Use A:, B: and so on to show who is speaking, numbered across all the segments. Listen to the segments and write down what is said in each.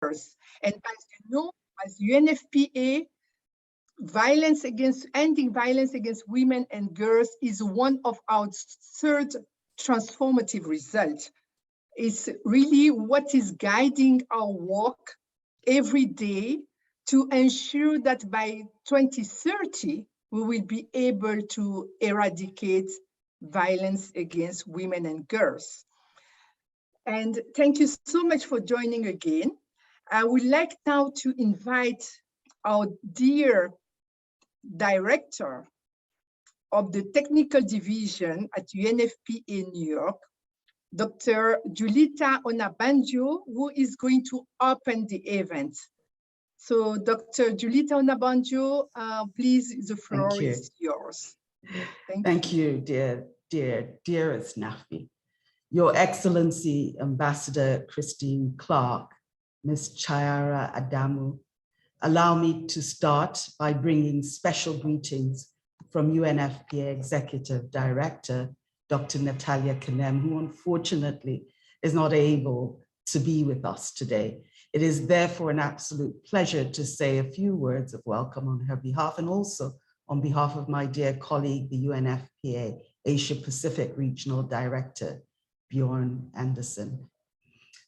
A: And as you know, as UNFPA, ending violence against women and girls is one of our third transformative results. It's really what is guiding our work every day to ensure that by 2030, we will be able to eradicate violence against women and girls. And thank you so much for joining again. I would like now to invite our dear director of the technical division at UNFPA New York, Dr. Julita Onabanjo, who is going to open the event. So Dr. Julita Onabanjo, please, the floor is yours.
B: Thank you, dearest Nafi. Your Excellency, Ambassador Christine Clark, Ms. Chiara Adamu, allow me to start by bringing special greetings from UNFPA Executive Director, Dr. Natalia Kanem, who unfortunately is not able to be with us today. It is therefore an absolute pleasure to say a few words of welcome on her behalf, and also on behalf of my dear colleague, the UNFPA Asia Pacific Regional Director, Bjorn Anderson.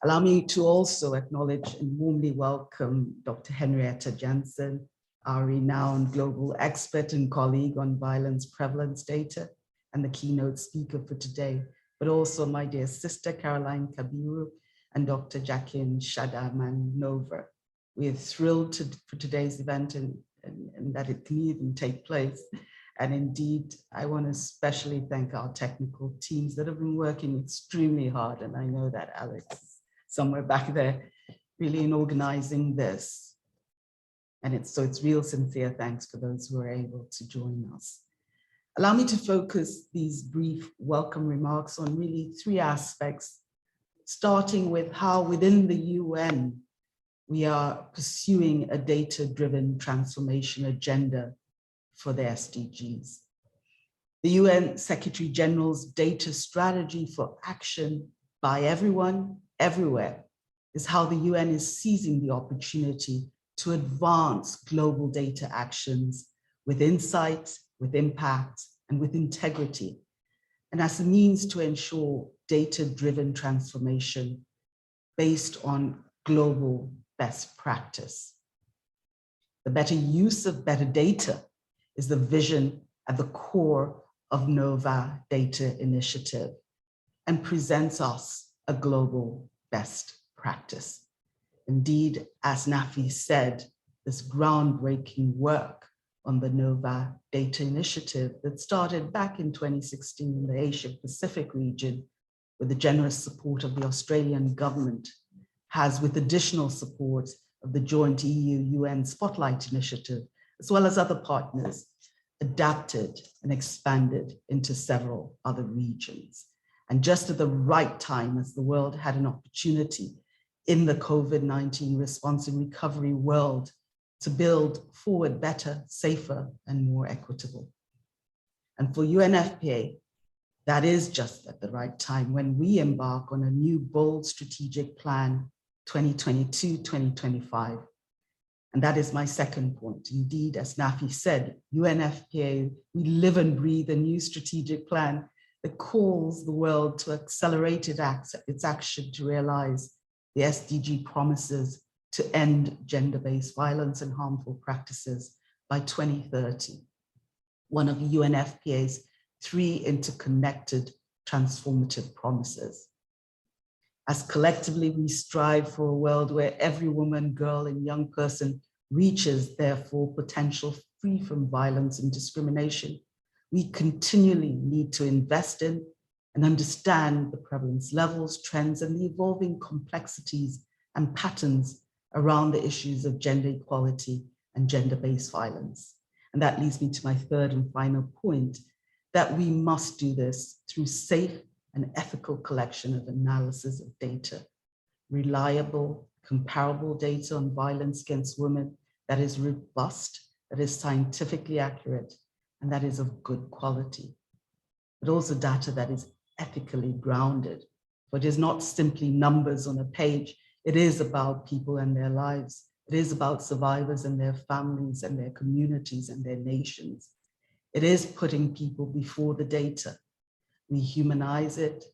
B: Allow me to also acknowledge and warmly welcome Dr. Henrietta Jansen, our renowned global expert and colleague on violence prevalence data and the keynote speaker for today, but also my dear sister, Caroline Kabiru, and Dr. Jacqueline Shadamanova. We are thrilled for today's event and that it can even take place. And indeed, I want to especially thank our technical teams that have been working extremely hard. And I know that Alex is somewhere back there, really in organizing this. And it's real sincere thanks for those who are able to join us. Allow me to focus these brief welcome remarks on really three aspects, starting with how within the UN, we are pursuing a data-driven transformation agenda for the SDGs. The UN Secretary General's data strategy for action by everyone, everywhere, is how the UN is seizing the opportunity to advance global data actions with insight, with impact, and with integrity, and as a means to ensure data-driven transformation based on global best practice. The better use of better data is the vision at the core of kNOwVAWdata initiative and presents us a global best practice. Indeed, as Nafi said, this groundbreaking work on the kNOwVAWdata initiative that started back in 2016 in the Asia Pacific region with the generous support of the Australian government has, with additional support of the joint EU-UN Spotlight initiative, as well as other partners, adapted and expanded into several other regions. And just at the right time, as the world had an opportunity in the COVID-19 response and recovery world to build forward better, safer, and more equitable. And for UNFPA, that is just at the right time when we embark on a new bold strategic plan, 2022-2025. And that is my second point. Indeed, as Nafi said, UNFPA, we live and breathe a new strategic plan that calls the world to accelerate its action to realize the SDG promises to end gender-based violence and harmful practices by 2030, one of UNFPA's 3 interconnected transformative promises. As collectively we strive for a world where every woman, girl, and young person reaches their full potential free from violence and discrimination, we continually need to invest in and understand the prevalence levels, trends, and the evolving complexities and patterns around the issues of gender equality and gender-based violence. And that leads me to my third and final point, that we must do this through safe and ethical collection of analysis of data, reliable, comparable data on violence against women that is robust, that is scientifically accurate, and that is of good quality, but also data that is ethically grounded. For it is not simply numbers on a page, It is about people and their lives. It is about survivors and their families and their communities and their nations. It is putting people before the data. We humanize it.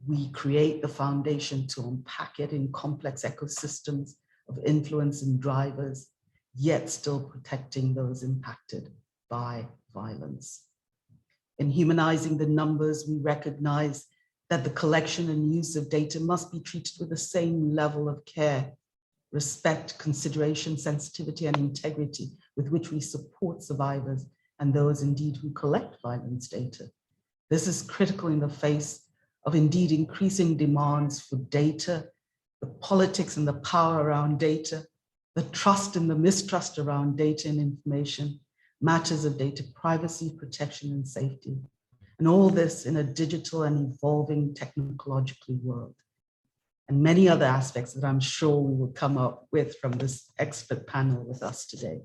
B: We create the foundation to unpack it in complex ecosystems of influence and drivers, yet still protecting those impacted by violence. In humanizing the numbers, we recognize that the collection and use of data must be treated with the same level of care, respect, consideration, sensitivity, and integrity with which we support survivors and those indeed who collect violence data. This is critical in the face of indeed increasing demands for data, the politics and the power around data, the trust and the mistrust around data and information, matters of data privacy, protection, and safety. And all this in a digital and evolving technologically world. And many other aspects that I'm sure we will come up with from this expert panel with us today.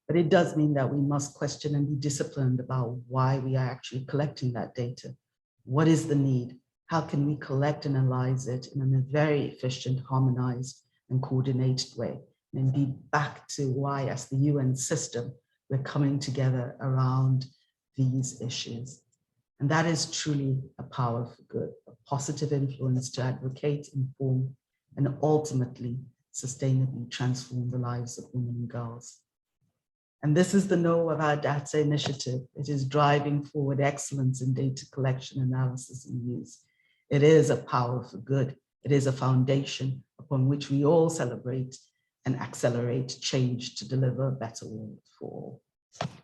B: But it does mean that we must question and be disciplined about why we are actually collecting that data. What is the need? How can we collect and analyze it in a very efficient, harmonized, and coordinated way? And indeed, back to why, as the UN system, we're coming together around these issues. And that is truly a power for good, a positive influence to advocate, inform, and ultimately sustainably transform the lives of women and girls. And this is the kNOwVAWdata initiative. It is driving forward excellence in data collection, analysis, and use. It is a power for good. It is a foundation upon which we all celebrate and accelerate change to deliver a better world for all.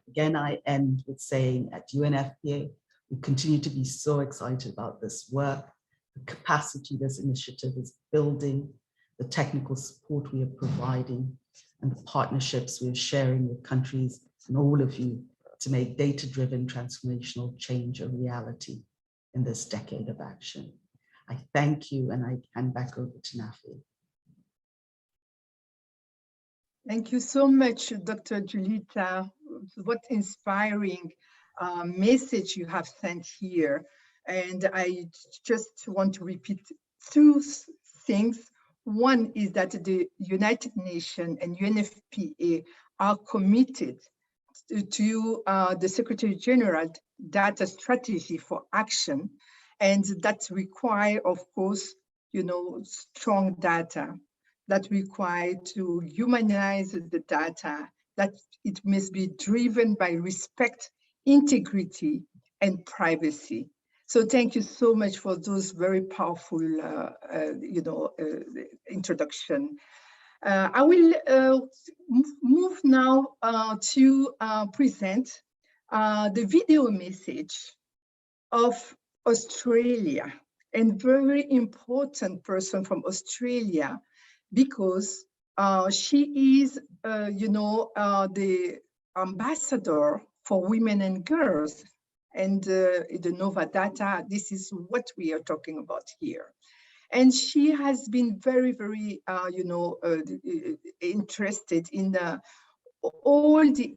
B: Again, I end with saying at UNFPA, we continue to be so excited about this work, the capacity this initiative is building, the technical support we are providing, and the partnerships we are sharing with countries and all of you to make data-driven transformational change a reality in this decade of action. I thank you, and I hand back over to Nafi.
A: Thank you so much, Dr. Julita. What inspiring message you have sent here. And I just want to repeat two things. One is that the United Nations and UNFPA are committed to the Secretary General data strategy for action. And that require, of course, strong data, that require to humanize the data, that it must be driven by respect, integrity, and privacy. So thank you so much for those very powerful, introduction. I will move now to present the video message of Australia, and very important person from Australia, because she is, the ambassador for women and girls, and the kNOwVAWdata. This is what we are talking about here. And she has been very, very, interested in all the,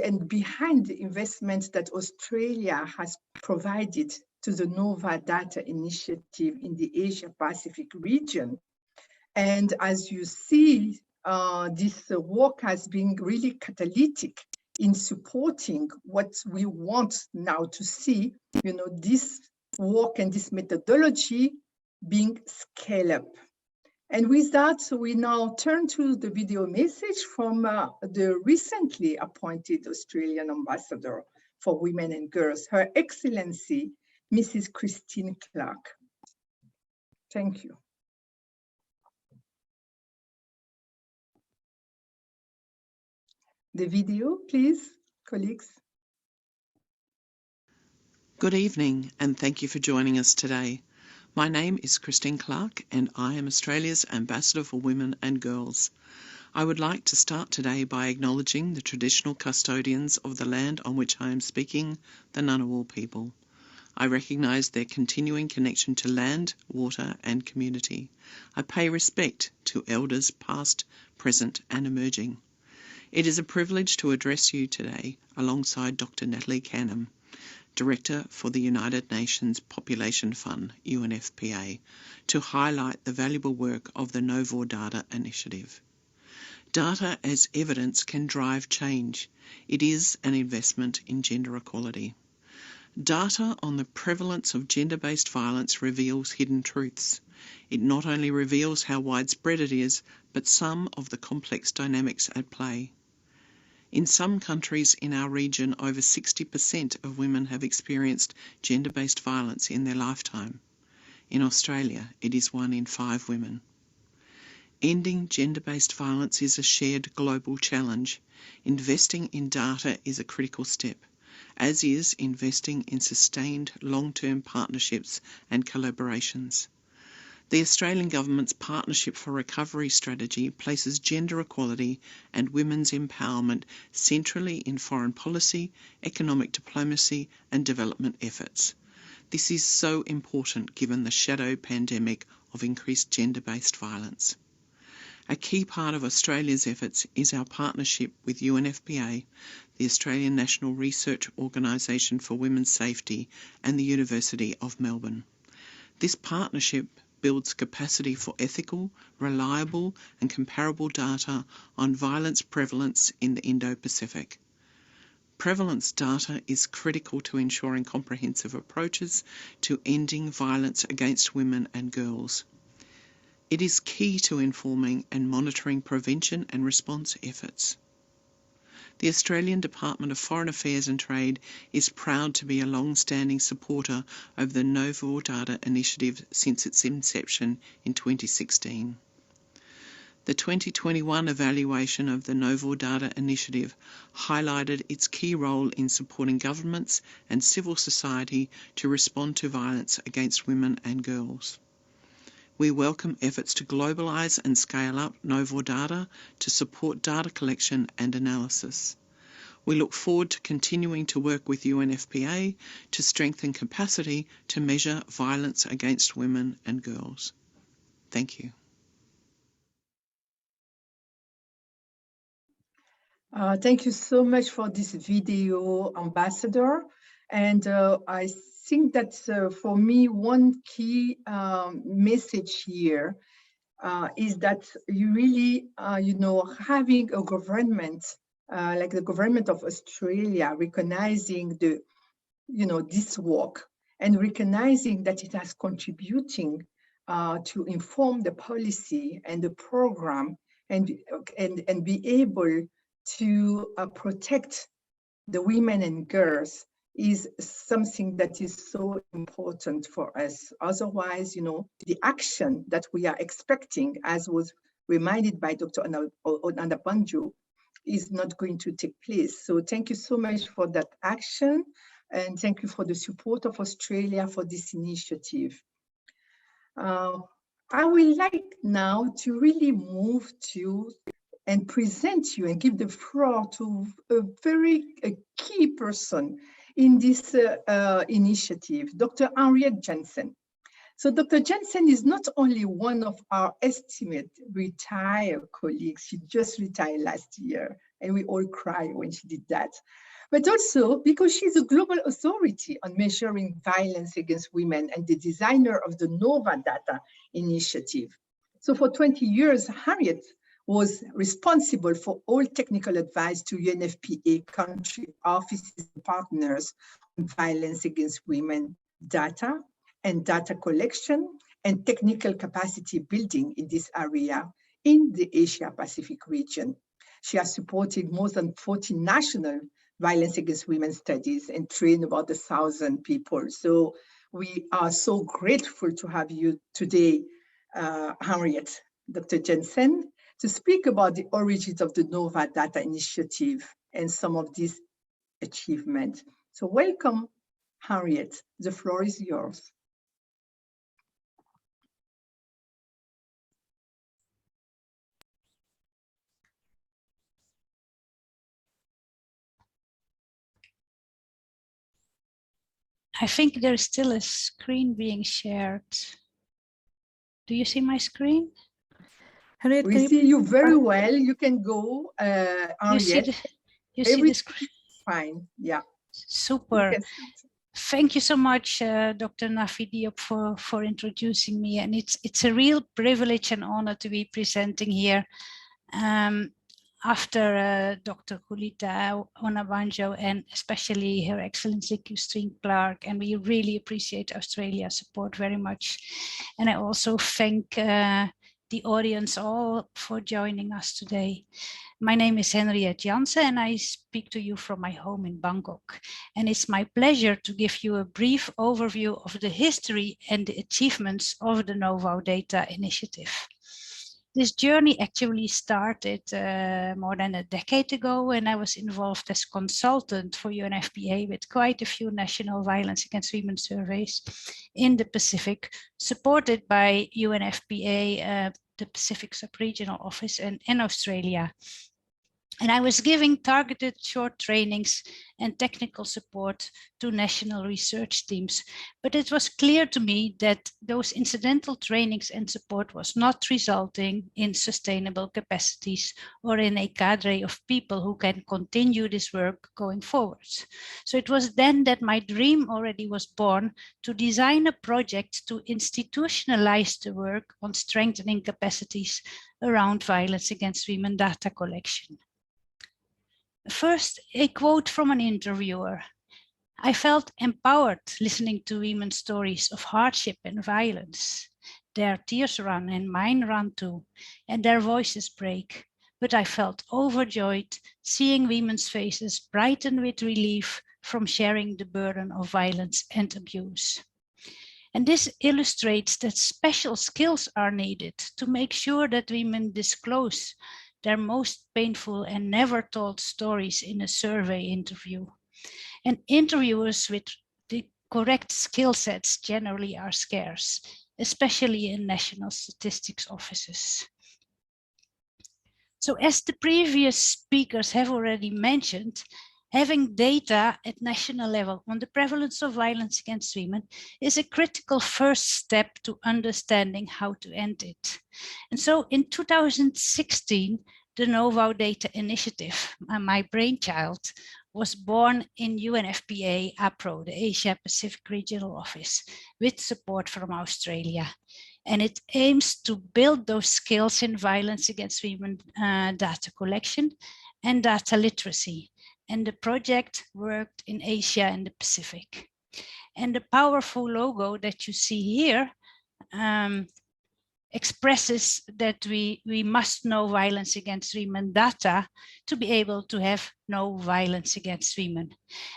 A: and behind the investments that Australia has provided to the kNOwVAWdata initiative in the Asia-Pacific region. And as you see, this work has been really catalytic in supporting what we want now to see, this work and this methodology being scaled up. And with that, we now turn to the video message from the recently appointed Australian Ambassador for Women and Girls, Her Excellency, Mrs. Christine Clark. Thank you. The video, please, colleagues.
C: Good evening, and thank you for joining us today. My name is Christine Clark, and I am Australia's Ambassador for Women and Girls. I would like to start today by acknowledging the traditional custodians of the land on which I am speaking, the Ngunnawal people. I recognise their continuing connection to land, water, and community. I pay respect to elders past, present, and emerging. It is a privilege to address you today alongside Dr. Natalie Canham. Director for the United Nations Population Fund, UNFPA, to highlight the valuable work of the kNOwVAWdata initiative. Data as evidence can drive change. It is an investment in gender equality. Data on the prevalence of gender-based violence reveals hidden truths. It not only reveals how widespread it is, but some of the complex dynamics at play. In some countries in our region, over 60% of women have experienced gender-based violence in their lifetime. In Australia, it is 1 in 5 women. Ending gender-based violence is a shared global challenge. Investing in data is a critical step, as is investing in sustained long-term partnerships and collaborations. The Australian Government's Partnership for Recovery strategy places gender equality and women's empowerment centrally in foreign policy, economic diplomacy and development efforts. This is so important given the shadow pandemic of increased gender-based violence. A key part of Australia's efforts is our partnership with UNFPA, the Australian National Research Organisation for Women's Safety, and the University of Melbourne. This partnership builds capacity for ethical, reliable and comparable data on violence prevalence in the Indo-Pacific. Prevalence data is critical to ensuring comprehensive approaches to ending violence against women and girls. It is key to informing and monitoring prevention and response efforts. The Australian Department of Foreign Affairs and Trade is proud to be a long-standing supporter of the kNOwVAWdata initiative since its inception in 2016. The 2021 evaluation of the kNOwVAWdata initiative highlighted its key role in supporting governments and civil society to respond to violence against women and girls. We welcome efforts to globalise and scale up kNOwVAWdata to support data collection and analysis. We look forward to continuing to work with UNFPA to strengthen capacity to measure violence against women and girls. Thank you.
A: Thank you so much for this video, Ambassador. And I think that for me, one key message here is that you really, having a government like the government of Australia recognizing the, this work and recognizing that it has contributing to inform the policy and the program and be able to protect the women and girls is something that is so important for us. Otherwise, the action that we are expecting, as was reminded by Dr. Onadabanjo, is not going to take place. So thank you so much for that action. And thank you for the support of Australia for this initiative. I would like now to really move to and present you and give the floor to a very key person in this initiative, Dr. Harriet Jensen. So Dr. Jensen is not only one of our estimate retired colleagues, she just retired last year, and we all cried when she did that, but also because she's a global authority on measuring violence against women and the designer of the kNOwVAWdata initiative. So for 20 years, Harriet was responsible for all technical advice to UNFPA country offices and partners on violence against women data and data collection and technical capacity building in this area in the Asia Pacific region. She has supported more than 40 national violence against women studies and trained about 1,000 people. So we are so grateful to have you today, Harriet, Dr. Jensen, to speak about the origins of the kNOwVAWdata initiative and some of these achievements. So welcome, Harriet. The floor is yours.
D: I think there's still a screen being shared. Do you see my screen?
A: Harriet, we see you very well. You can go, Harriet.
D: You see the screen?
A: Fine, yeah.
D: Super. Thank you so much, Dr. Nafi Diop, for introducing me. And it's a real privilege and honor to be presenting here after Dr. Kulita Onabanjo and especially Her Excellency Christine Clark. And we really appreciate Australia's support very much. And I also thank the audience all for joining us today. My name is Henriette Jansen and I speak to you from my home in Bangkok. And it's my pleasure to give you a brief overview of the history and the achievements of the kNOwVAWdata initiative. This journey actually started more than a decade ago when I was involved as consultant for UNFPA with quite a few national violence against women surveys in the Pacific, supported by UNFPA, the Pacific Sub-Regional Office in Australia. And I was giving targeted short trainings and technical support to national research teams. But it was clear to me that those incidental trainings and support was not resulting in sustainable capacities or in a cadre of people who can continue this work going forward. So it was then that my dream already was born to design a project to institutionalize the work on strengthening capacities around violence against women data collection. First, a quote from an interviewer. I felt empowered listening to women's stories of hardship and violence. Their tears run and mine run too, and their voices break. But I felt overjoyed seeing women's faces brighten with relief from sharing the burden of violence and abuse. And this illustrates that special skills are needed to make sure that women disclose their most painful and never told stories in a survey interview. And interviewers with the correct skill sets generally are scarce, especially in national statistics offices. So as the previous speakers have already mentioned, having data at national level on the prevalence of violence against women is a critical first step to understanding how to end it. And so in 2016, the kNOwVAWdata initiative, my brainchild, was born in UNFPA APRO, the Asia Pacific Regional Office, with support from Australia. And it aims to build those skills in violence against women data collection and data literacy. And the project worked in Asia and the Pacific. And the powerful logo that you see here expresses that we must know violence against women data to be able to have no violence against women.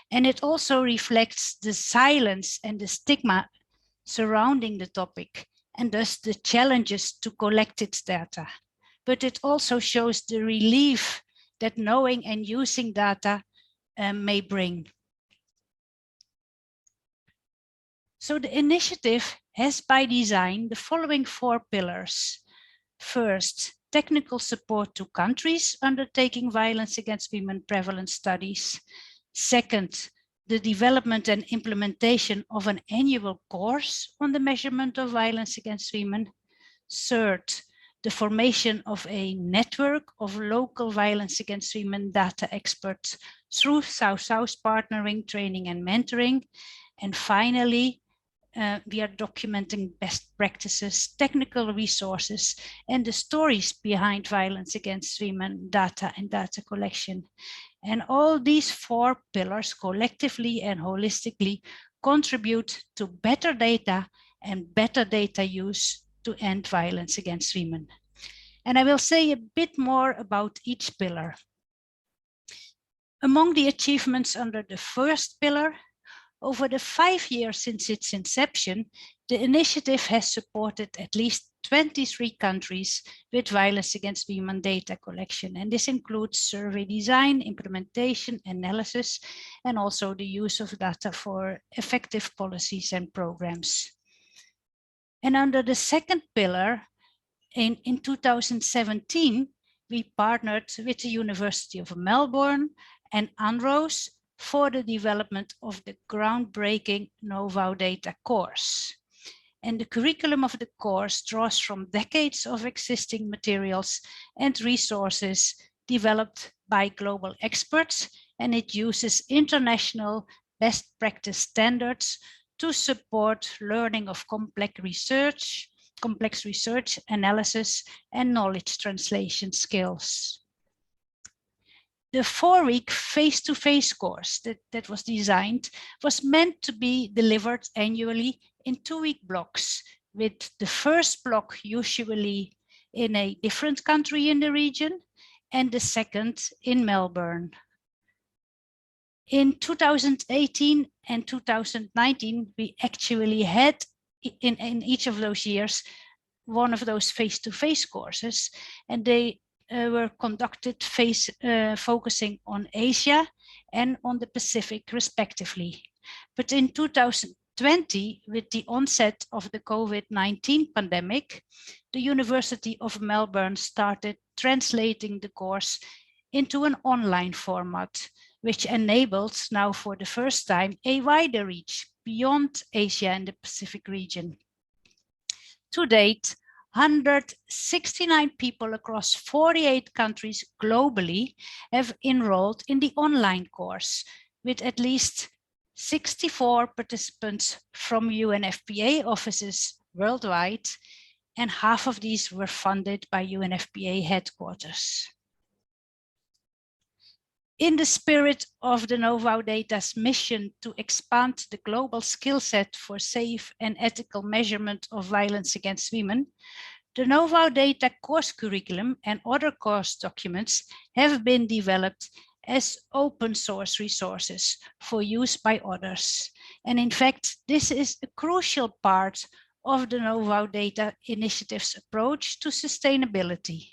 D: And it also reflects the silence and the stigma surrounding the topic and thus the challenges to collect its data. But it also shows the relief that knowing and using data may bring. So the initiative has by design the following 4 pillars. First, technical support to countries undertaking violence against women prevalence studies. Second, the development and implementation of an annual course on the measurement of violence against women. Third, the formation of a network of local violence against women data experts through South-South partnering, training and mentoring. And finally, we are documenting best practices, technical resources, and the stories behind violence against women data and data collection. And all these 4 pillars collectively and holistically contribute to better data and better data use to end violence against women. And I will say a bit more about each pillar. Among the achievements under the first pillar, over the 5 years since its inception, the initiative has supported at least 23 countries with violence against women data collection. And this includes survey design, implementation, analysis, and also the use of data for effective policies and programs. And under the second pillar, in 2017, we partnered with the University of Melbourne and UNRWA for the development of the groundbreaking kNOwVAWdata course. And the curriculum of the course draws from decades of existing materials and resources developed by global experts, and it uses international best practice standards to support learning of complex research, analysis, and knowledge translation skills. The 4-week face-to-face course that was designed was meant to be delivered annually in 2-week blocks, with the first block usually in a different country in the region and the second in Melbourne. In 2018 and 2019, we actually had in each of those years one of those face-to-face courses, and they were conducted focusing on Asia and on the Pacific respectively. But in 2020, with the onset of the COVID-19 pandemic, the University of Melbourne started translating the course into an online format, which enables now for the first time a wider reach beyond Asia and the Pacific region. To date, 169 people across 48 countries globally have enrolled in the online course, with at least 64 participants from UNFPA offices worldwide, and half of these were funded by UNFPA headquarters. In the spirit of the kNOwVAWdata's mission to expand the global skill set for safe and ethical measurement of violence against women, the kNOwVAWdata course curriculum and other course documents have been developed as open source resources for use by others. And in fact, this is a crucial part of the kNOwVAWdata initiative's approach to sustainability.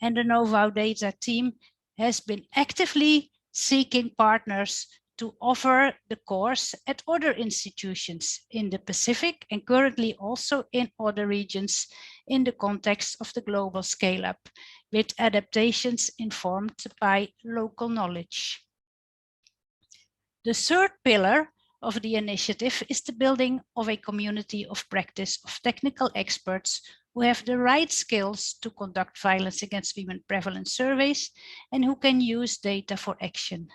D: And the kNOwVAWdata team has been actively seeking partners to offer the course at other institutions in the Pacific and currently also in other regions in the context of the global scale-up, with adaptations informed by local knowledge. The third pillar of the initiative is the building of a community of practice of technical experts who have the right skills to conduct violence against women prevalence surveys and who can use data for action.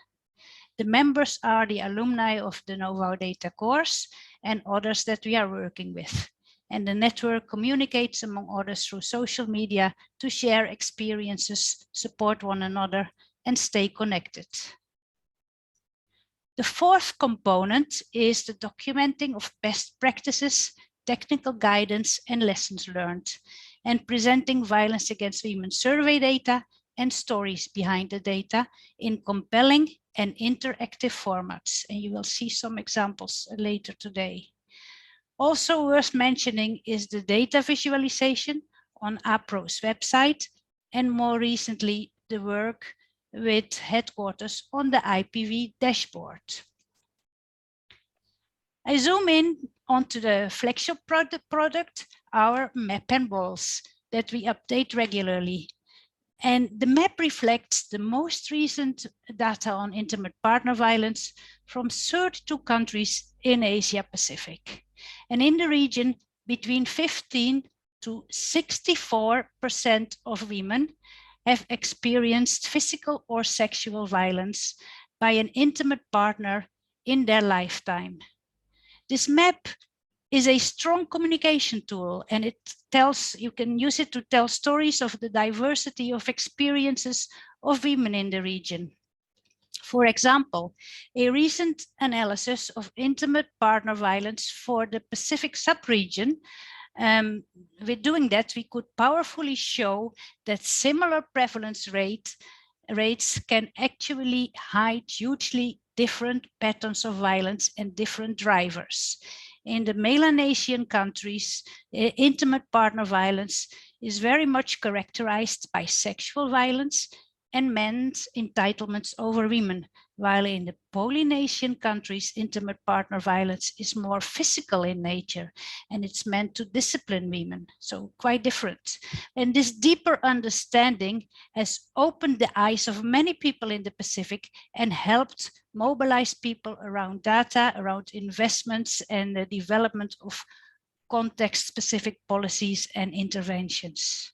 D: The members are the alumni of the kNOwVAWdata course and others that we are working with. And the network communicates among others through social media to share experiences, support one another, and stay connected. The fourth component is the documenting of best practices, technical guidance, and lessons learned, and presenting violence against women survey data and stories behind the data in compelling and interactive formats. And you will see some examples later today. Also worth mentioning is the data visualization on APRO's website, and more recently, the work with headquarters on the IPV dashboard. I zoom in onto the flagship product, our map and balls that we update regularly. And the map reflects the most recent data on intimate partner violence from 32 countries in Asia Pacific. And in the region, between 15 to 64% of women have experienced physical or sexual violence by an intimate partner in their lifetime. This map is a strong communication tool, and you can use it to tell stories of the diversity of experiences of women in the region. For example, a recent analysis of intimate partner violence for the Pacific sub-region, with doing that, we could powerfully show that similar prevalence rates can actually hide hugely different patterns of violence and different drivers. In the Melanesian countries, intimate partner violence is very much characterized by sexual violence and men's entitlements over women, while in the Polynesian countries, intimate partner violence is more physical in nature, and it's meant to discipline women, so quite different. And this deeper understanding has opened the eyes of many people in the Pacific and helped mobilize people around data, around investments, and the development of context-specific policies and interventions.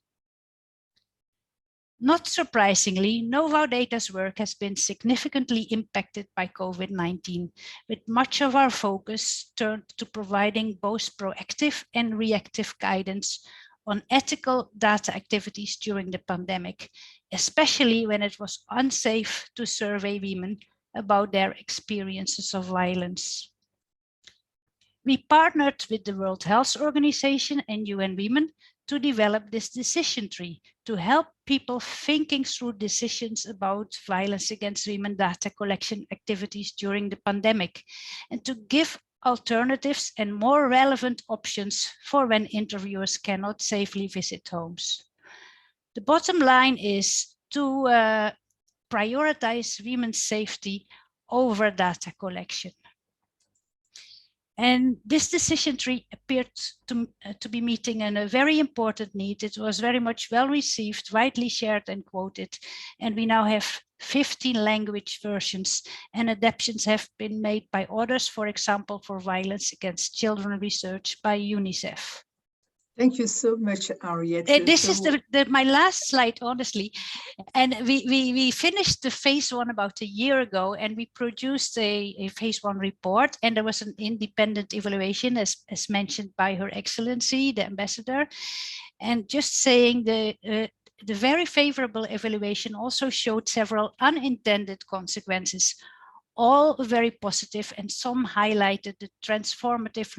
D: Not surprisingly, kNOwVAWdata's work has been significantly impacted by COVID-19, with much of our focus turned to providing both proactive and reactive guidance on ethical data activities during the pandemic, especially when it was unsafe to survey women about their experiences of violence. We partnered with the World Health Organization and UN Women to develop this decision tree to help people thinking through decisions about violence against women data collection activities during the pandemic, and to give alternatives and more relevant options for when interviewers cannot safely visit homes. The bottom line is to prioritize women's safety over data collection. And this decision tree appeared to be meeting a very important need. It was very much well received, widely shared and quoted. And we now have 15 language versions, and adaptations have been made by others, for example, for violence against children research by UNICEF.
A: Thank you so much, Harriet.
D: This is my last slide, honestly. And we finished the phase 1 about a year ago, and we produced a phase 1 report, and there was an independent evaluation as mentioned by Her Excellency, the Ambassador. And just saying the very favorable evaluation also showed several unintended consequences, all very positive, and some highlighted the transformative,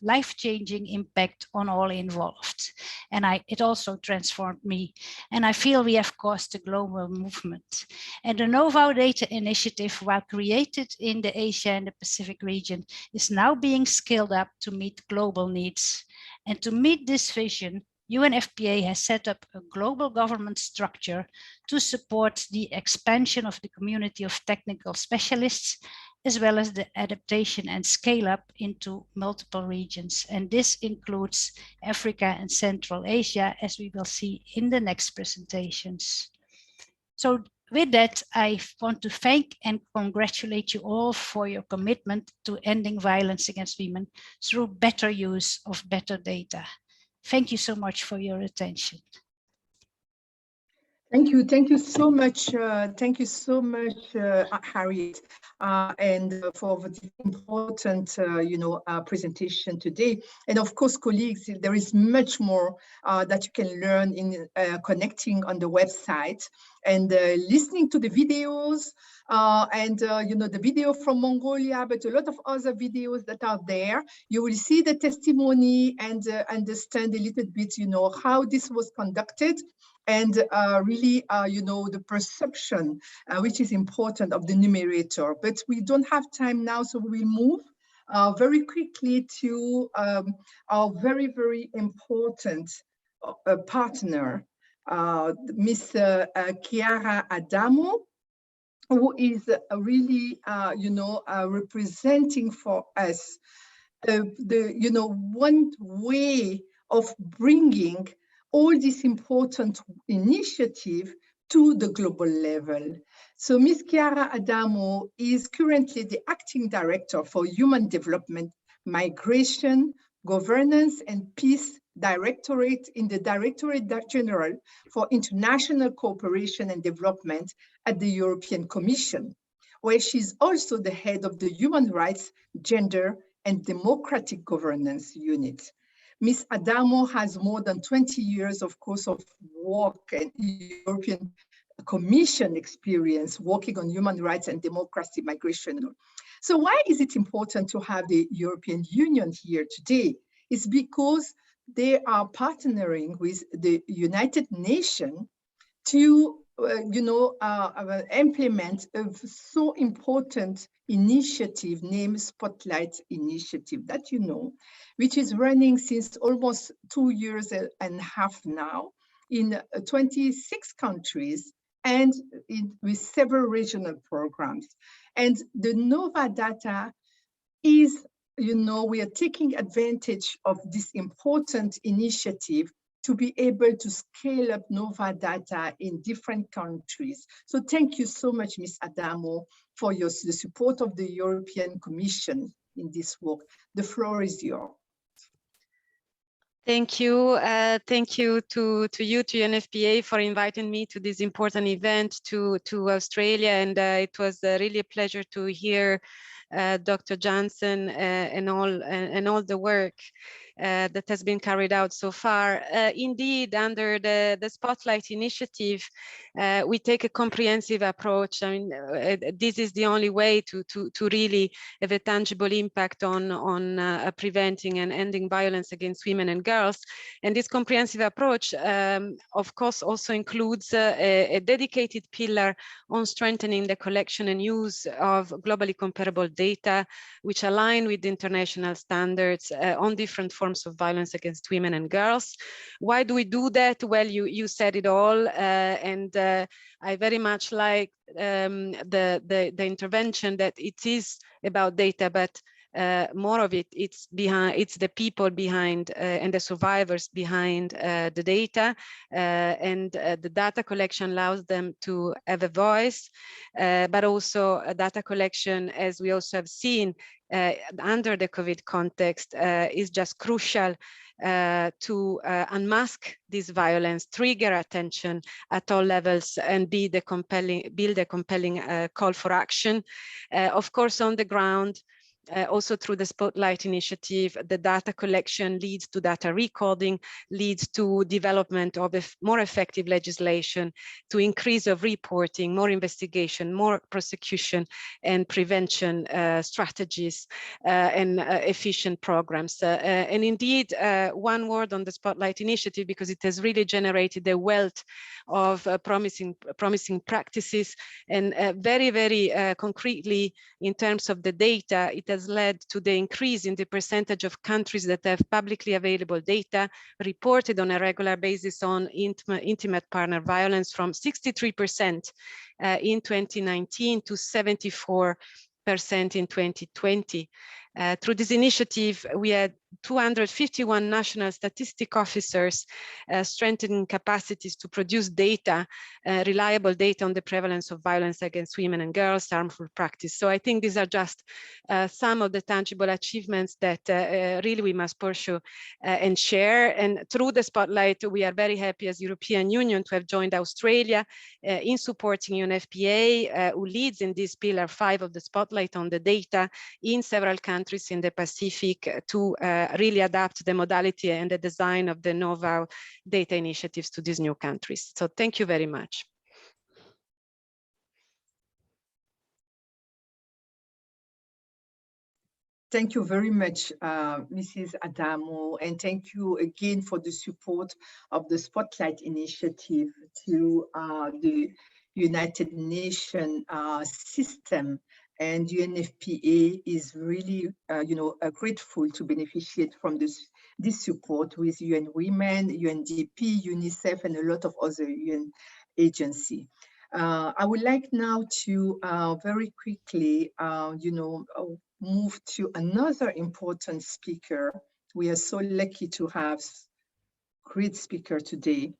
D: life-changing impact on all involved. And it also transformed me. And I feel we have caused a global movement. And the kNOwVAWdata initiative, while created in the Asia and the Pacific region, is now being scaled up to meet global needs. And to meet this vision, UNFPA has set up a global government structure to support the expansion of the community of technical specialists, as well as the adaptation and scale up into multiple regions. And this includes Africa and Central Asia, as we will see in the next presentations. So with that, I want to thank and congratulate you all for your commitment to ending violence against women through better use of better data. Thank you so much for your attention.
A: Thank you so much. Thank you so much, Harriet, and for the important, presentation today. And of course, colleagues, there is much more that you can learn in connecting on the website and listening to the videos. The video from Mongolia, but a lot of other videos that are there. You will see the testimony and understand a little bit, how this was conducted, and really, the perception, which is important, of the numerator. But we don't have time now, so we move very quickly to our very, very important partner, Miss Chiara Adamo, who is really, representing for us one way of bringing all this important initiative to the global level. So Ms. Chiara Adamo is currently the Acting Director for Human Development, Migration, Governance and Peace Directorate in the Directorate General for International Cooperation and Development at the European Commission, where she's also the head of the Human Rights, Gender and Democratic Governance Unit. Ms. Adamo has more than 20 years, of course, of work and European Commission experience working on human rights and democracy, migration. So why is it important to have the European Union here today? It's because they are partnering with the United Nations to implement a so important initiative named Spotlight Initiative that which is running since almost 2 years and a half now in 26 countries and with several regional programs. And the kNOwVAWdata is, we are taking advantage of this important initiative to be able to scale up kNOwVAWdata in different countries. So thank you so much, Ms. Adamo, for the support of the European Commission in this work. The floor is yours.
E: Thank you. Thank you to UNFPA for inviting me to this important event to Australia. And it was really a pleasure to hear Dr. Johnson and all the work that has been carried out so far. Indeed, under the Spotlight initiative, we take a comprehensive approach. I mean, this is the only way to really have a tangible impact on preventing and ending violence against women and girls. And this comprehensive approach, of course, also includes a dedicated pillar on strengthening the collection and use of globally comparable data, which align with international standards on different forms of violence against women and girls. Why do we do that? Well, you said it all, and I very much like the intervention that it is about data, but more of it, it's the people behind and the survivors behind the data, and the data collection allows them to have a voice, but also data collection, as we also have seen under the COVID context, is just crucial to unmask this violence, trigger attention at all levels, and build a compelling call for action. Of course, on the ground, also through the Spotlight initiative, the data collection leads to data recording, leads to development of more effective legislation, to increase of reporting, more investigation, more prosecution and prevention strategies, and efficient programs. And indeed, one word on the Spotlight initiative, because it has really generated a wealth of promising practices, and very concretely, in terms of the data, it has led to the increase in the percentage of countries that have publicly available data reported on a regular basis on intimate partner violence, from 63% in 2019 to 74% in 2020. Through this initiative, we had 251 national statistic officers strengthening capacities to produce data, reliable data on the prevalence of violence against women and girls, harmful practice. So I think these are just some of the tangible achievements that really we must pursue and share. And through the Spotlight, we are very happy as European Union to have joined Australia in supporting UNFPA, who leads in this pillar 5 of the Spotlight on the data in several countries in the Pacific, to really adapt the modality and the design of the kNOwVAWdata initiatives to these new countries. So thank you very much.
A: Thank you very much, Mrs. Adamo, and thank you again for the support of the Spotlight initiative to the United Nations system. And UNFPA is really, grateful to beneficiate from this support with UN Women, UNDP, UNICEF, and a lot of other UN agencies. I would like now to very quickly, move to another important speaker. We are so lucky to have great speaker today.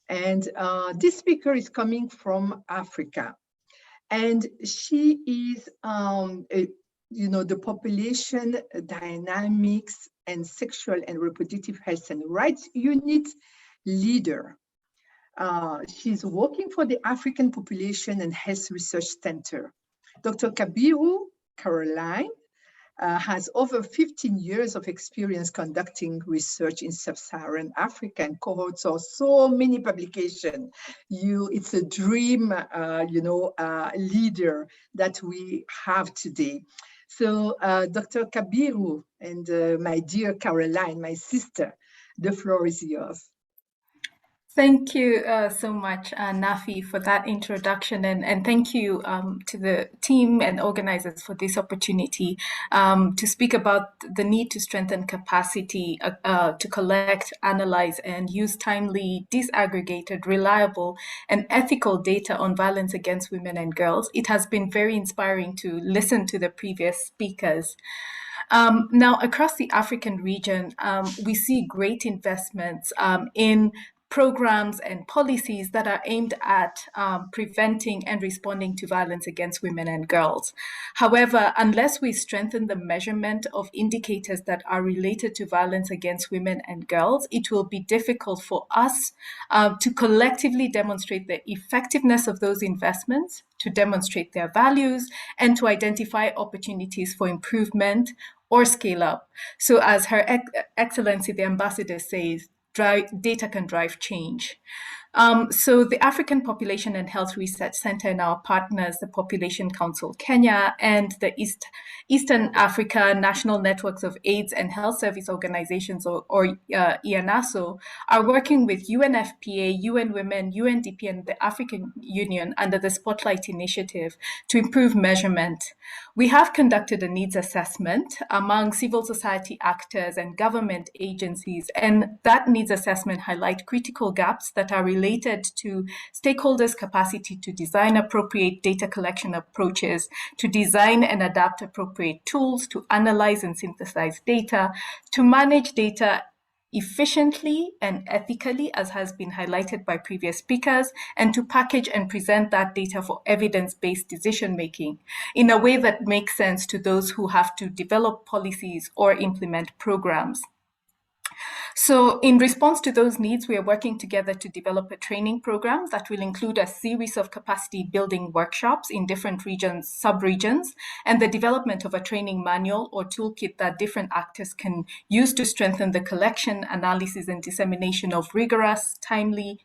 A: And this speaker is coming from Africa. And she is, the population dynamics and sexual and reproductive health and rights unit leader. She's working for the African Population and Health Research Center. Dr. Kabiru Caroline has over 15 years of experience conducting research in sub-Saharan Africa and cohorts of so many publications. It's a dream, leader that we have today. So Dr. Kabiru and my dear Caroline, my sister, the floor is yours.
F: Thank you so much, Nafi, for that introduction, and thank you to the team and organizers for this opportunity to speak about the need to strengthen capacity to collect, analyze, and use timely, disaggregated, reliable, and ethical data on violence against women and girls. It has been very inspiring to listen to the previous speakers. Now, across the African region, we see great investments in programs and policies that are aimed at preventing and responding to violence against women and girls. However, unless we strengthen the measurement of indicators that are related to violence against women and girls, it will be difficult for us to collectively demonstrate the effectiveness of those investments, to demonstrate their values, and to identify opportunities for improvement or scale up. So as Her Excellency, the Ambassador says, data can drive change. So the African Population and Health Research Center and our partners, the Population Council Kenya and the Eastern Africa National Networks of AIDS and Health Service Organizations, or ENASO, are working with UNFPA, UN Women, UNDP, and the African Union under the Spotlight Initiative to improve measurement. We have conducted a needs assessment among civil society actors and government agencies, and that needs assessment highlights critical gaps that are related to stakeholders' capacity to design appropriate data collection approaches, to design and adapt appropriate tools, to analyze and synthesize data, to manage data efficiently and ethically, as has been highlighted by previous speakers, and to package and present that data for evidence-based decision-making in a way that makes sense to those who have to develop policies or implement programs. So in response to those needs, we are working together to develop a training program that will include a series of capacity building workshops in different regions, sub-regions, and the development of a training manual or toolkit that different actors can use to strengthen the collection, analysis, and dissemination of rigorous, timely,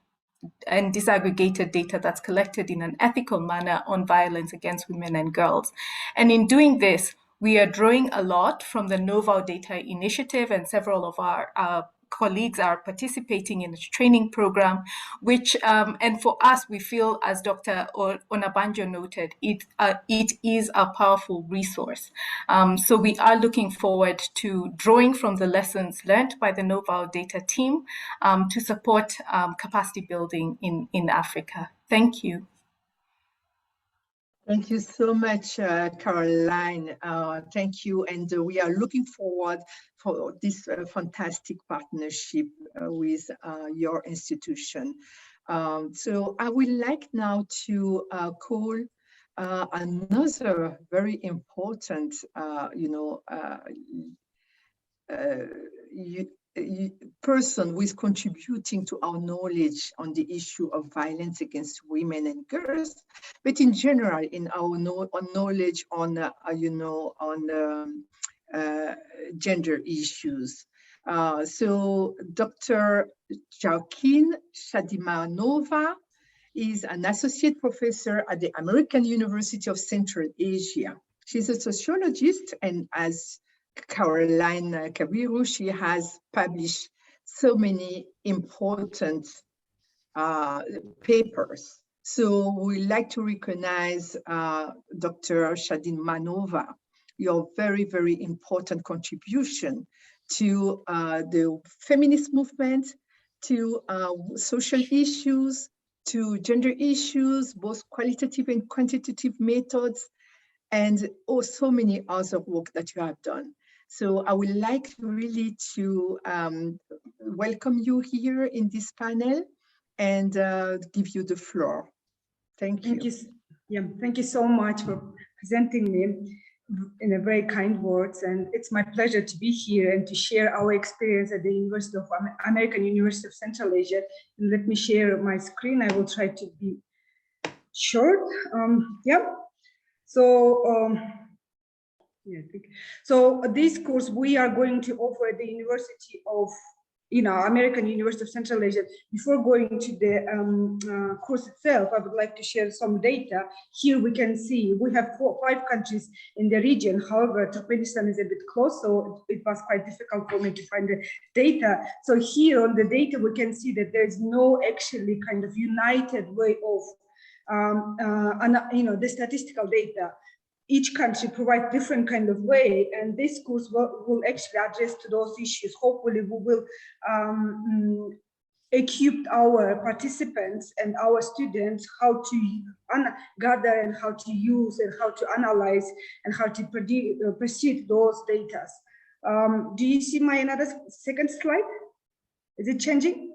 F: and disaggregated data that's collected in an ethical manner on violence against women and girls. And in doing this, we are drawing a lot from the kNOwVAWdata initiative, and several of our colleagues are participating in the training program, which, and for us, we feel, as Dr. Onabanjo noted, it is a powerful resource. So we are looking forward to drawing from the lessons learned by the kNOwVAWdata team to support capacity building in Africa. Thank you.
A: Thank you so much, Caroline. Thank you. And we are looking forward for this fantastic partnership with your institution. So I would like now to call another very important, person who is contributing to our knowledge on the issue of violence against women and girls, but in general, in our knowledge on, gender issues. So Dr. Joaquin Shadimanova is an associate professor at the American University of Central Asia. She's a sociologist, and as Caroline Kabiru, she has published so many important papers. So we'd like to recognize Dr. Shadimanova, your very, very important contribution to the feminist movement, to social issues, to gender issues, both qualitative and quantitative methods, and also many other work that you have done. So I would like really to welcome you here in this panel and give you the floor. Thank you.
G: Thank you so much for presenting me in a very kind words. And it's my pleasure to be here and to share our experience at the University of American University of Central Asia. And let me share my screen. I will try to be short. So this course we are going to offer at the University of American University of Central Asia. Before going to the course itself, I would like to share some data. Here we can see we have 5 countries in the region. However, Turkmenistan is a bit close, so it was quite difficult for me to find the data. So here on the data, we can see that there is no actually kind of united way of the statistical data. Each country provides different kind of way, and this course will actually address to those issues. Hopefully, we will equip our participants and our students how to gather and how to use and how to analyze and how to proceed those data. Do you see my second slide? Is it changing?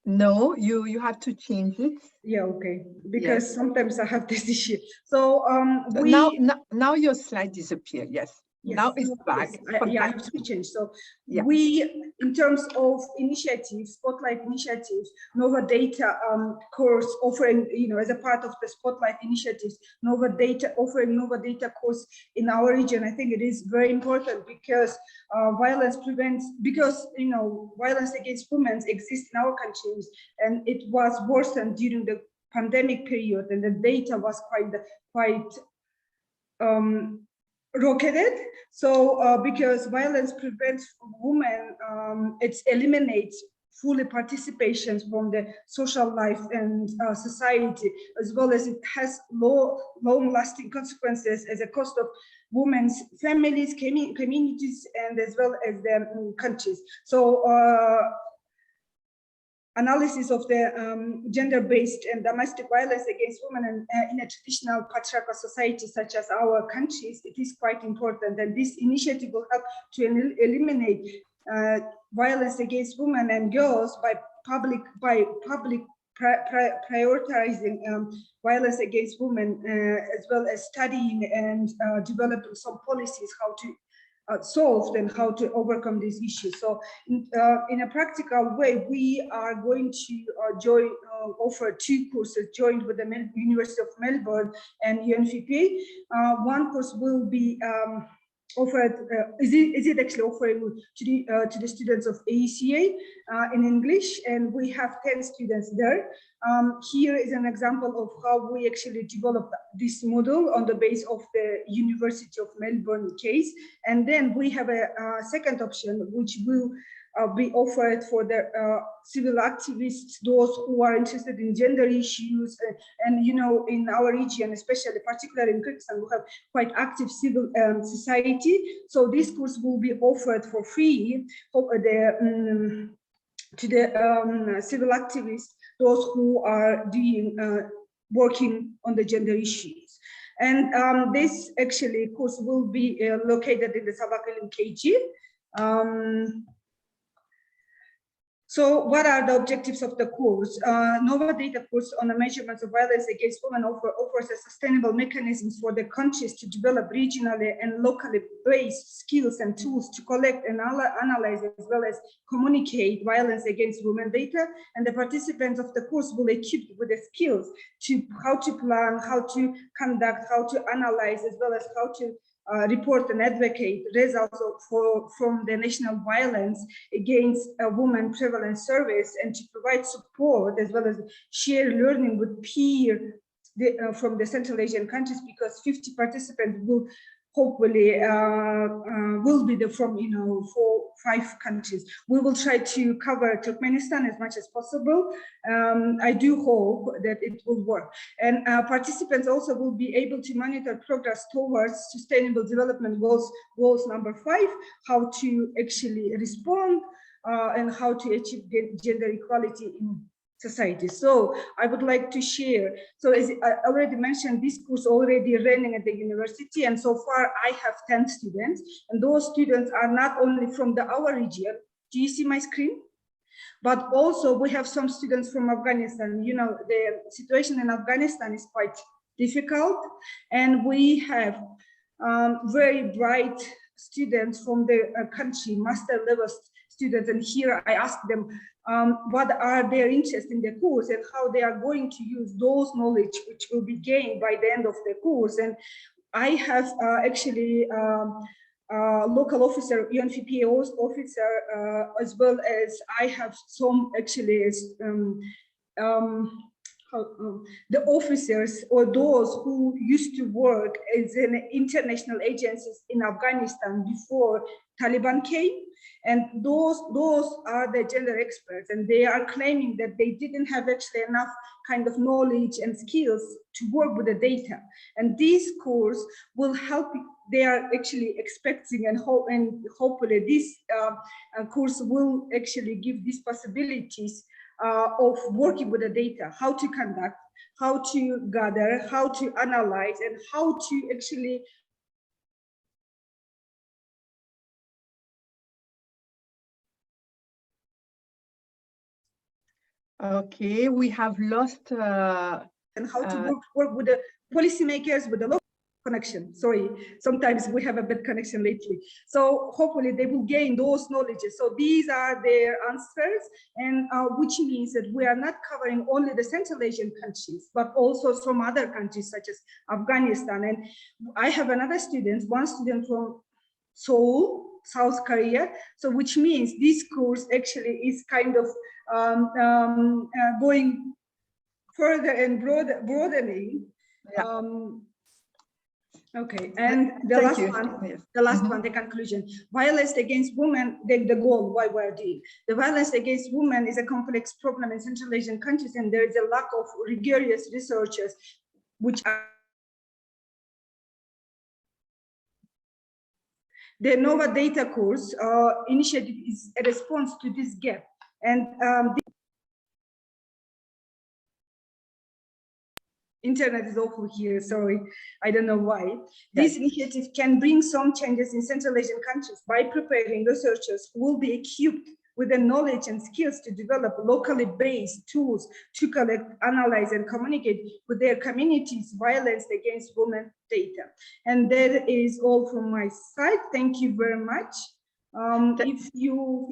A: No, you have to change it.
G: Yeah, okay. Because
A: Yes.
G: sometimes I have this issue. So
A: now your slide disappeared. Yes.
G: yes,
A: Now it's back.
G: yes, I have to change. So
A: yeah.
G: we, in terms of initiatives, Spotlight initiatives, kNOwVAWdata course offering, as a part of the Spotlight initiatives, offering kNOwVAWdata course in our region. I think it is very important because violence against women exists in our countries, and it was worsened during the pandemic period, and the data was quite rocketed. So because violence prevents women, it eliminates fully participation from the social life and society, as well as it has long-lasting consequences as a cost of women's families, communities, and as well as their countries. So analysis of the gender-based and domestic violence against women in a traditional patriarchal society such as our countries, it is quite important. And this initiative will help to eliminate violence against women and girls by prioritizing violence against women, as well as studying and developing some policies how to solved and how to overcome these issues. So in a practical way, we are going to offer two courses joined with the University of Melbourne and UNFPA. One course will be offered, is it actually offering to the students of AECA in English, and we have 10 students there. Here is an example of how we actually developed this model on the base of the University of Melbourne case. And then we have a second option, which will be offered for the civil activists, those who are interested in gender issues, and in our region, especially particularly in Kyrgyzstan, we have quite active civil society. So this course will be offered for free to the civil activists, those who are working on the gender issues. And this actually course will be located in the Savakilin KG. So what are the objectives of the course? kNOwVAWdata course on the measurements of violence against women offers a sustainable mechanisms for the countries to develop regionally and locally based skills and tools to collect and analyze, as well as communicate violence against women data. And the participants of the course will be equipped with the skills to how to plan, how to conduct, how to analyze, as well as how to report and advocate results from the National Violence Against Women Prevalence Service, and to provide support as well as share learning with peers from the Central Asian countries, because 50 participants will hopefully will be from 4-5 countries. We will try to cover Turkmenistan as much as possible. I do hope that it will work. And participants also will be able to monitor progress towards sustainable development goals number 5, how to actually respond and how to achieve gender equality in society. So I would like to share. So as I already mentioned, this course already running at the university, and so far I have 10 students, and those students are not only from our region. Do you see my screen? But also we have some students from Afghanistan. The situation in Afghanistan is quite difficult, and we have very bright students from the country, master level students. And here I asked them what are their interests in the course and how they are going to use those knowledge which will be gained by the end of the course. And I have actually local officer, UNFPA officer, as well as I have some actually the officers or those who used to work as in international agencies in Afghanistan before Taliban came. And those are the gender experts, and they are claiming that they didn't have actually enough kind of knowledge and skills to work with the data. And this course will help. They are actually expecting and hopefully this course will actually give these possibilities of working with the data, how to conduct, how to gather, how to analyze, and how to actually
A: Okay, we have lost.
G: And how to work with the policymakers, with the local connection. Sorry, sometimes we have a bad connection lately. So hopefully they will gain those knowledges. So these are their answers, and which means that we are not covering only the Central Asian countries, but also some other countries such as Afghanistan. And I have another student, one student from Seoul, South Korea. So which means this course actually is kind of going further and broadening.
A: Yeah.
G: Okay, and the last one, the conclusion. Violence against women, the goal, why we're doing. The violence against women is a complex problem in Central Asian countries, and there is a lack of rigorous researchers, which are the kNOwVAWdata course initiative is a response to this gap. And internet is awful here, sorry, I don't know why. This initiative can bring some changes in Central Asian countries by preparing researchers who will be equipped with the knowledge and skills to develop locally based tools to collect, analyze, and communicate with their communities' violence against women data. And that is all from my side. Thank you very much. If you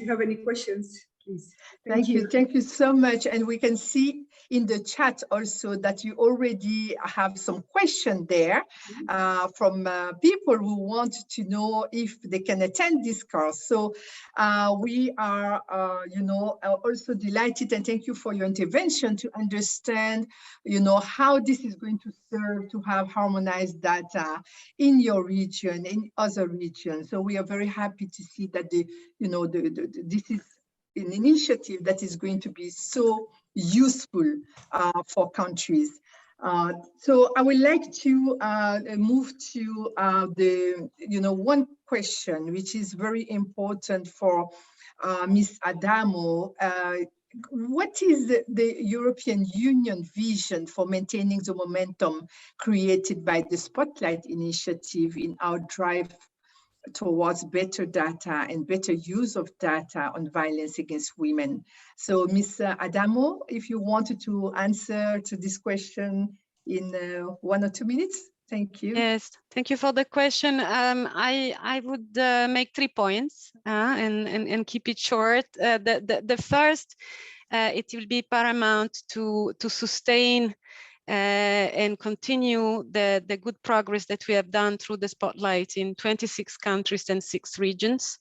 G: have any questions, please.
A: Thank you so much. And we can see in the chat also that you already have some question there from people who want to know if they can attend this course. So we are, also delighted, and thank you for your intervention to understand, how this is going to serve to have harmonized data in your region, in other regions. So we are very happy to see that this is an initiative that is going to be so useful for countries. So I would like to move to one question, which is very important for Ms. Adamo. What is the European Union vision for maintaining the momentum created by the Spotlight initiative in our drive towards better data and better use of data on violence against women? So Ms. Adamo, if you wanted to answer to this question in 1 or 2 minutes. Thank you.
E: Yes, thank you for the question. I would make 3 points and keep it short. The first, it will be paramount to sustain and continue the good progress that we have done through the Spotlight in 26 countries and 6 regions.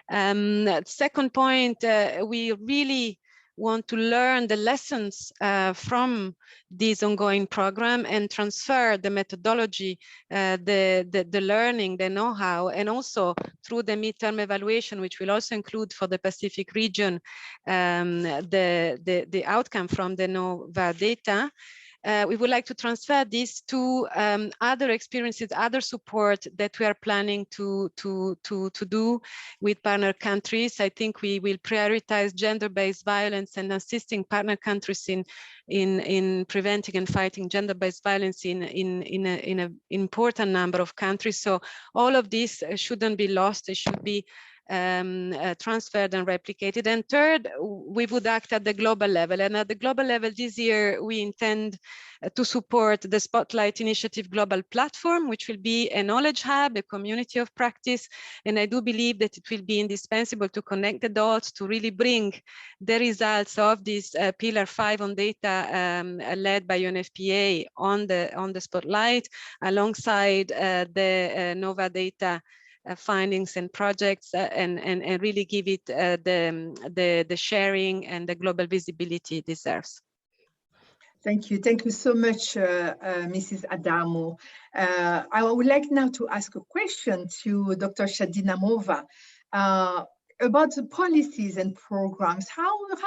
E: Second point, we really want to learn the lessons from this ongoing program and transfer the methodology, the learning, the know-how, and also through the midterm evaluation, which will also include for the Pacific region, the outcome from the kNOwVAWdata. We would like to transfer this to other experiences, other support that we are planning to do with partner countries. I think we will prioritize gender-based violence and assisting partner countries in preventing and fighting gender-based violence in an important number of countries. So all of this shouldn't be lost. It should be transferred and replicated. And third, we would act at the global level. And at the global level this year, we intend to support the Spotlight Initiative Global Platform, which will be a knowledge hub, a community of practice. And I do believe that it will be indispensable to connect the dots to really bring the results of this Pillar 5 on data led by UNFPA on the Spotlight, alongside the kNOwVAWdata findings and projects, and really give it the sharing and the global visibility it deserves.
A: Thank you so much, Mrs. Adamo. I would like now to ask a question to Dr. Shadinamova about the policies and programs. What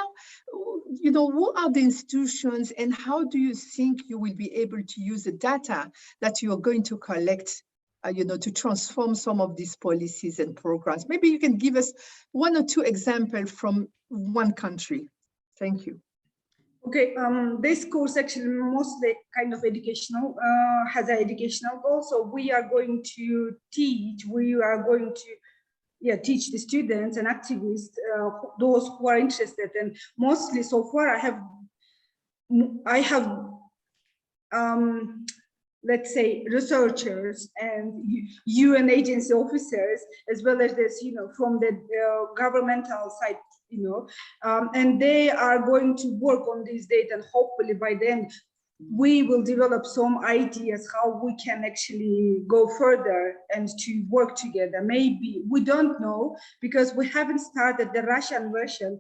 A: are the institutions, and how do you think you will be able to use the data that you are going to collect to transform some of these policies and programs? Maybe you can give us 1 or 2 examples from one country. Thank you.
G: Okay, this course actually mostly kind of educational, has an educational goal. So we are going to teach, we are going to teach the students and activists, those who are interested. And mostly so far, I have let's say researchers and UN agency officers, as well as this, from the governmental side, and they are going to work on this data, and hopefully by then we will develop some ideas how we can actually go further and to work together. Maybe, we don't know, because we haven't started the Russian version,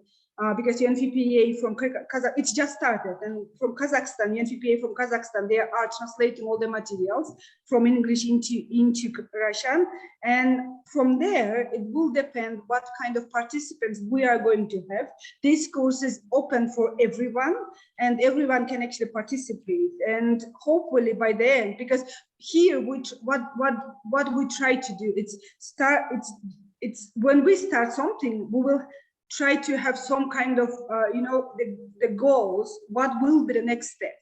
G: because UNFPA from Kazakhstan, it's just started, and from Kazakhstan, UNFPA from Kazakhstan, they are translating all the materials from English into Russian, and from there, it will depend what kind of participants we are going to have. This course is open for everyone, and everyone can actually participate, and hopefully by the end, because here, what we try to do, it's when we start something, we will try to have some kind of, the goals, what will be the next step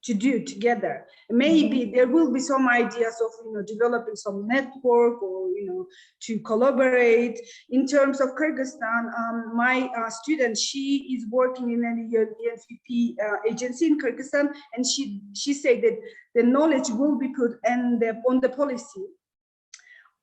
G: to do together. Maybe there will be some ideas of, developing some network, or, to collaborate. In terms of Kyrgyzstan, my student, she is working in an UNFPA agency in Kyrgyzstan, and she said that the knowledge will be put on the policy,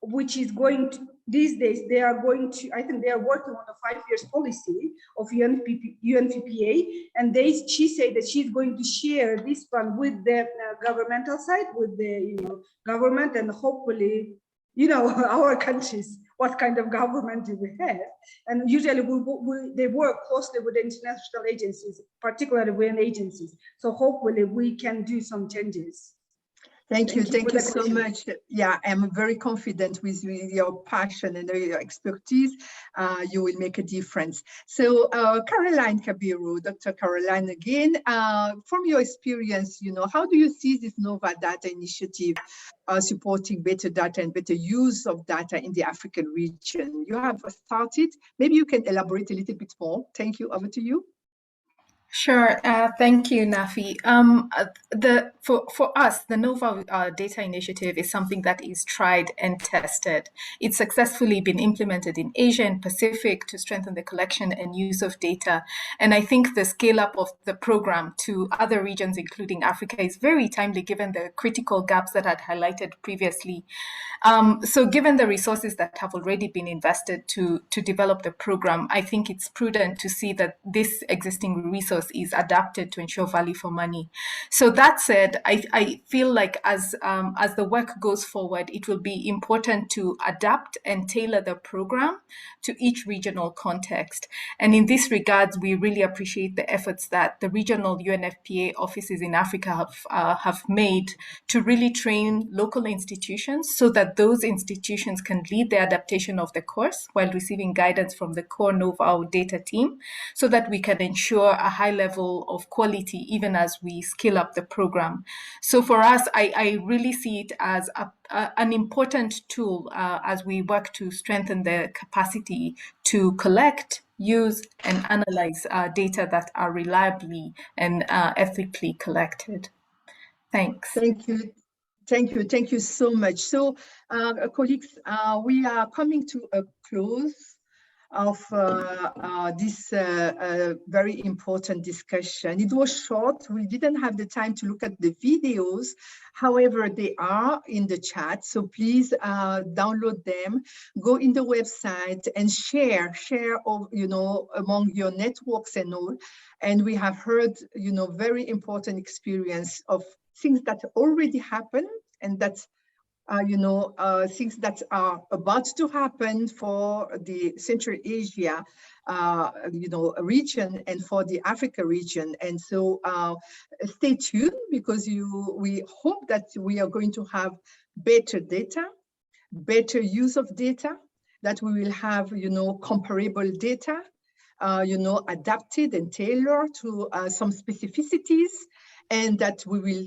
G: which is going to, these days, they are going to, I think they are working on a 5 years policy of UNFPA, and she said that she's going to share this one with the governmental side, with the government, and hopefully, our countries, what kind of government do we have? And usually they work closely with international agencies, particularly UN agencies. So hopefully we can do some changes.
A: Thank you so much. Yeah, I'm very confident with your passion and your expertise. You will make a difference. So Caroline Kabiru, Dr. Caroline again, from your experience, how do you see this kNOwVAWdata initiative supporting better data and better use of data in the African region? You have started, maybe you can elaborate a little bit more. Thank you, over to you.
F: Sure. Thank you, Nafi. For us, the kNOwVAWdata initiative is something that is tried and tested. It's successfully been implemented in Asia and Pacific to strengthen the collection and use of data. And I think the scale up of the program to other regions, including Africa, is very timely given the critical gaps that I'd highlighted previously. So given the resources that have already been invested to develop the program, I think it's prudent to see that this existing resource is adapted to ensure value for money. So that said, I feel like as the work goes forward, it will be important to adapt and tailor the program to each regional context. And in this regard, we really appreciate the efforts that the regional UNFPA offices in Africa have made to really train local institutions so that those institutions can lead the adaptation of the course while receiving guidance from the core kNOwVAWdata team, so that we can ensure a high level of quality even as we scale up the program. So for us, I really see it as an important tool as we work to strengthen the capacity to collect, use, and analyze data that are reliably and ethically collected. Thanks.
A: Thank you. Thank you so much. So, colleagues, we are coming to a close of this very important discussion. It was short. We didn't have the time to look at the videos. However, they are in the chat. So please download them, go in the website and share among your networks and all. And we have heard, very important experience of things that already happened, and that's things that are about to happen for the Central Asia, region, and for the Africa region. And so stay tuned, because we hope that we are going to have better data, better use of data, that we will have, comparable data, adapted and tailored to some specificities, and that we will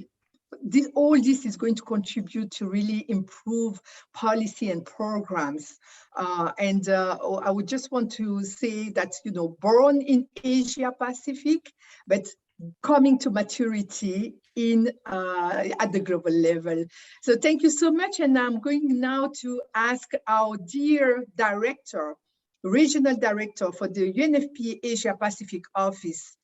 A: all this is going to contribute to really improve policy and programs. I would just want to say that, born in Asia Pacific, but coming to maturity in at the global level. So thank you so much. And I'm going now to ask our dear director, regional director for the UNFPA Asia Pacific office,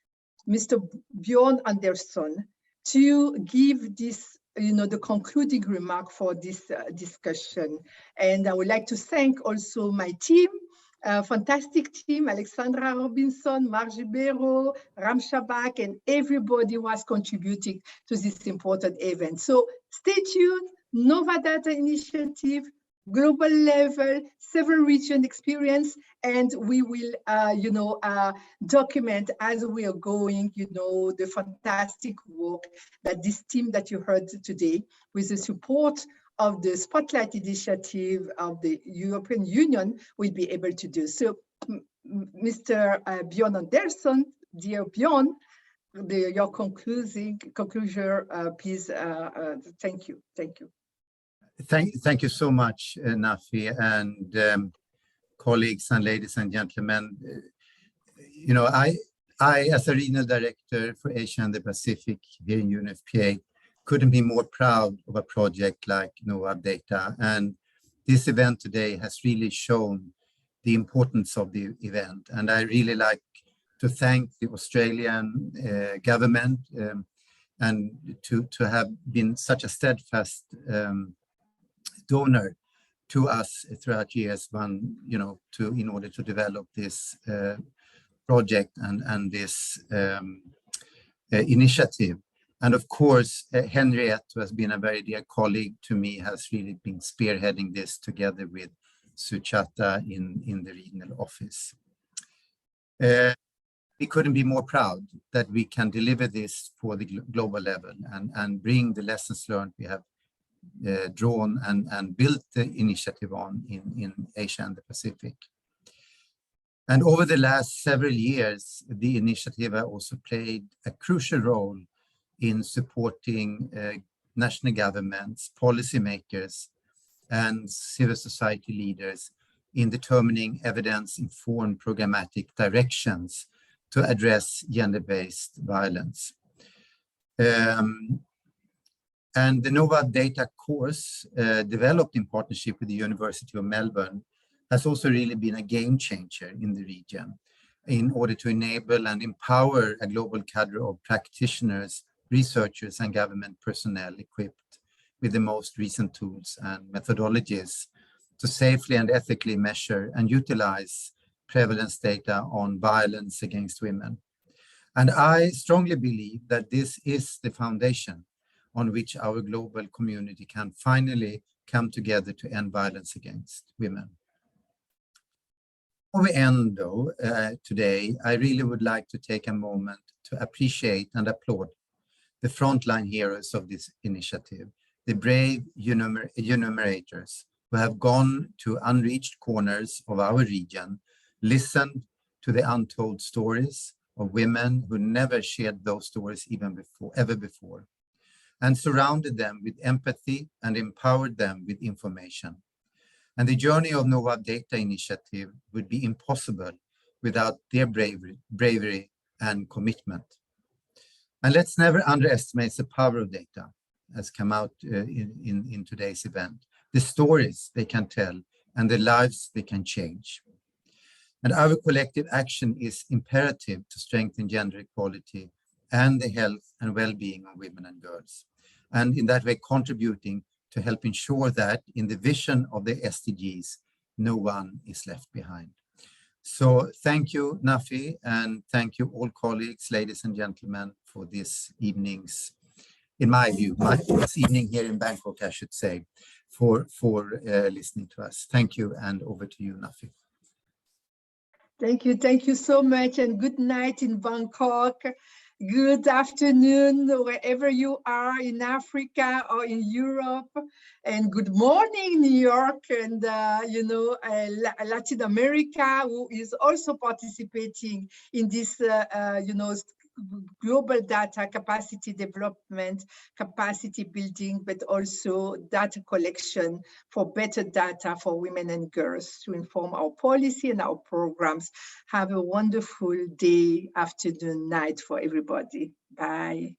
A: Mr. Bjorn Andersson, to give this, the concluding remark for this discussion. And I would like to thank also my team, fantastic team, Alexandra Robinson, Margie Bero, Ram Shabak, and everybody who was contributing to this important event. So stay tuned, kNOwVAWdata initiative, global level, several region experience, and we will, document as we are going, the fantastic work that this team that you heard today, with the support of the Spotlight Initiative of the European Union, will be able to do. So, Mr. Bjorn Andersson, dear Bjorn, your conclusion, please. Thank you. Thank you.
H: Thank you so much, Nafi, and colleagues and ladies and gentlemen. I, as a regional director for Asia and the Pacific here in UNFPA, couldn't be more proud of a project like kNOwVAWdata. And this event today has really shown the importance of the event. And I really like to thank the Australian government and to have been such a steadfast donor to us throughout years, in order to develop this project and this initiative. And of course, Henriette, who has been a very dear colleague to me, has really been spearheading this together with Suchata in the regional office. We couldn't be more proud that we can deliver this for the global level and bring the lessons learned we have drawn and built the initiative on in Asia and the Pacific. And over the last several years, the initiative has also played a crucial role in supporting national governments, policymakers, and civil society leaders in determining evidence-informed programmatic directions to address gender-based violence. And the kNOwVAWdata course, developed in partnership with the University of Melbourne, has also really been a game changer in the region in order to enable and empower a global cadre of practitioners, researchers, and government personnel equipped with the most recent tools and methodologies to safely and ethically measure and utilize prevalence data on violence against women. And I strongly believe that this is the foundation on which our global community can finally come together to end violence against women. Before we end, though, today, I really would like to take a moment to appreciate and applaud the frontline heroes of this initiative, the brave enumerators who have gone to unreached corners of our region, listened to the untold stories of women who never shared those stories ever before, and surrounded them with empathy and empowered them with information. And the journey of kNOwVAWdata initiative would be impossible without their bravery and commitment. And let's never underestimate the power of data, as come out in today's event, the stories they can tell and the lives they can change. And our collective action is imperative to strengthen gender equality and the health and well-being of women and girls. And in that way, contributing to help ensure that in the vision of the SDGs, no one is left behind. So thank you, Nafi, and thank you all colleagues, ladies and gentlemen, for this evening's, in my view, this evening here in Bangkok, I should say, for listening to us. Thank you, and over to you, Nafi.
A: Thank you so much, and good night in Bangkok. Good afternoon, wherever you are in Africa or in Europe, and good morning, New York, and Latin America, who is also participating in this, global data, capacity development, capacity building, but also data collection for better data for women and girls to inform our policy and our programs. Have a wonderful day, afternoon, night for everybody. Bye.